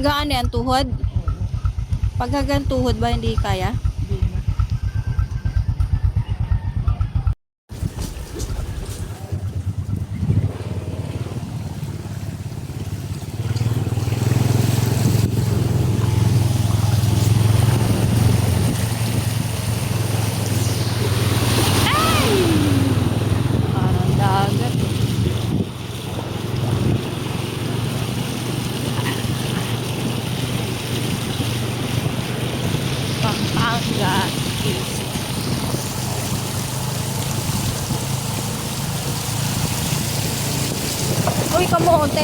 Pagkaan yan, tuhod? Paghagan tuhod ba hindi kaya? Parang dagat. Pampanga East. Uy, kamote.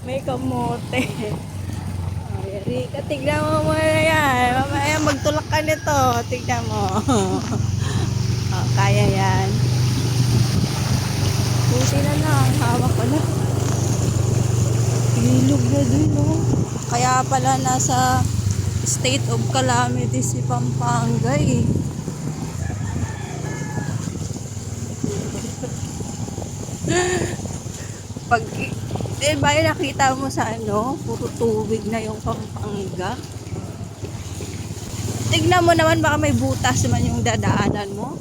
May kamote. Ay, Rika, tignan mo muna yan. Mamaya magtulak ka nito. Tignan mo. Oh, kaya yan. Buti na lang. Hawak ko na. Ilog na dun, no? Kaya pala nasa state of calamity si Pampanga, eh. Pag, ba yung nakita mo sa ano, puro tubig na yung Pampanga. Tignan mo naman, baka may butas naman yung dadaanan mo.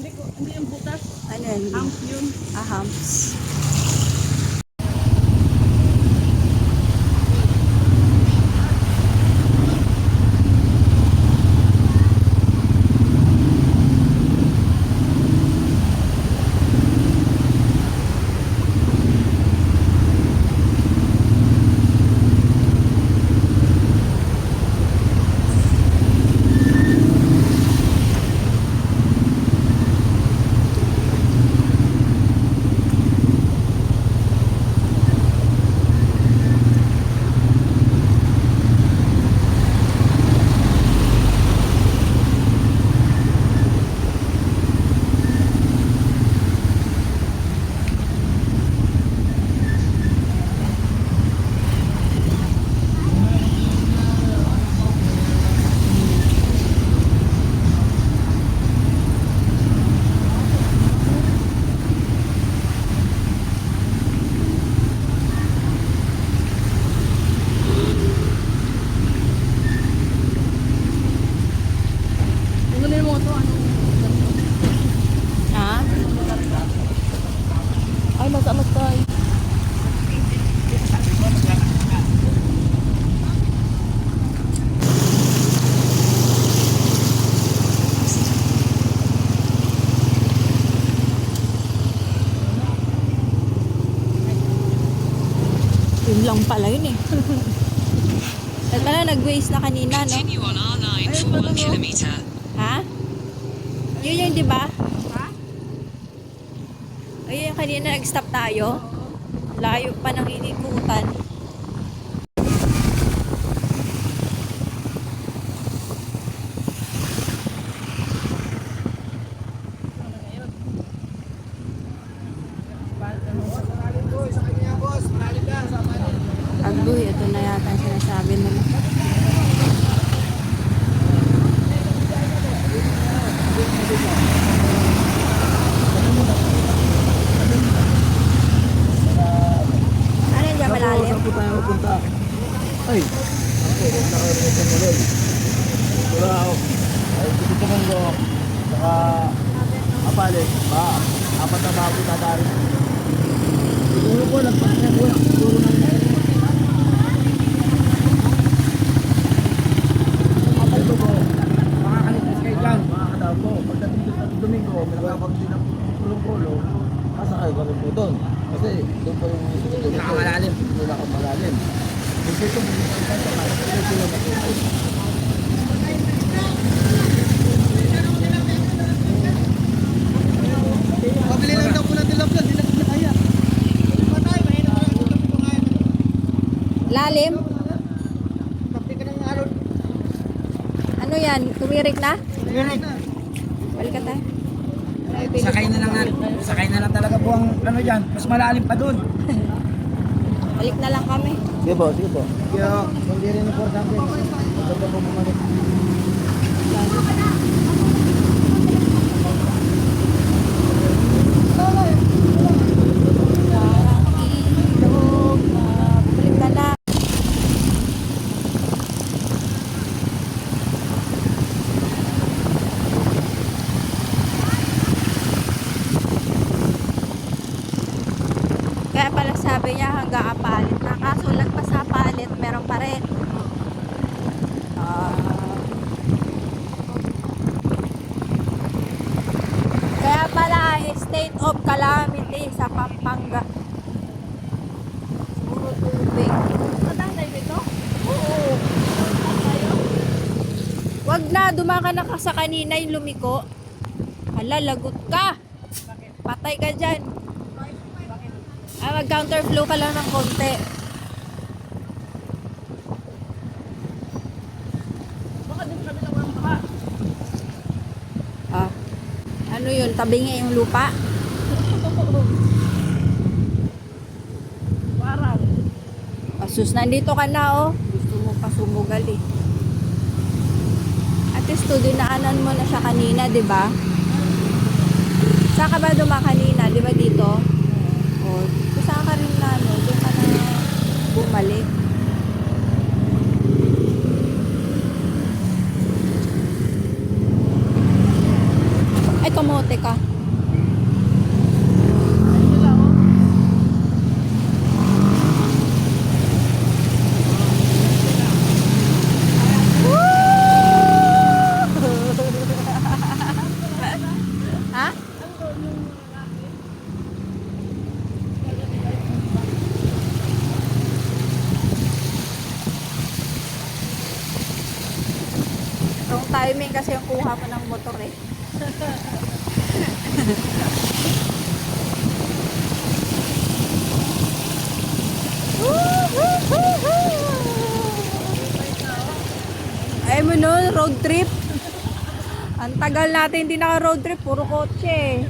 Hindi yung butas. Ano yun? Humps yun. Humps. Ha? Ay, mas tayo. Yun lang pala yun eh. At pala nag-waste na kanina, no? Continue on R9 for 1 kilometer. Ha? Yun yung di ba? Ayun yung kanina nag-stop tayo. Layo pa ng inikutan. Agoy, ito na yata ang sinasabi nila. Ano yung malalim? Saan po tayo magpunta? Ay! Ako, nakarinig ng mulol. Wala ako. Ay, titipan ko. Saka, apalik. Apat na bago tatari. Siguro po, nagpasya ko. Siguro na apal ko po. Makakalipas kayo dyan. Makakadaw po. Pagdating doon sa Domingo, may nakapag din ng pulong-pulong. Masakay kami po doon. Kasi doon po yung pinakamalalim. Pinakamalalim. Kasi ito, pabili lang daw po natin lang hindi na kaya. Patay, mahina pa lang ito kaya. Lalim? Kapti ka ng araw. Ano yan? Tumirik na? Tumirik. Balik ka tayo. Sakay na lang talaga po ang ano diyan. Mas malalim pa doon. Balik na lang kami. Sige po, sige po. Kaya, hindi rin importante. Ito po bumalik. Lalo. Kaya pala sabi niya hanggang Apalit na. Kaso lagpas sa Apalit, meron pa rin. Kaya pala state of calamity sa Pampanga. Puro tubig. Matangay dito? Oo. Wag na, dumaka na ka sa kanina yung lumiko. Hala, lagot ka. Patay ka dyan. Mag-counterflow ka lang ng konti. Baka din kami lang ang baka. Ah. Ano yun? Tabi nga yung lupa? Parang. Asus, nandito ka na oh. Gusto mo pa sumugal eh. At least to, dinaanan mo na siya kanina, di ba? Saan ka ba duma kanina? Di ba dito? O, saan ka rin na, no? Doon ka na bumalik. Ay, kamote ka. Ayun lang ako. Ha? Wrong timing kasi yung kuha mo ng motor eh. Ay mo no, road trip. Ang tagal natin hindi naka road trip, puro kotse.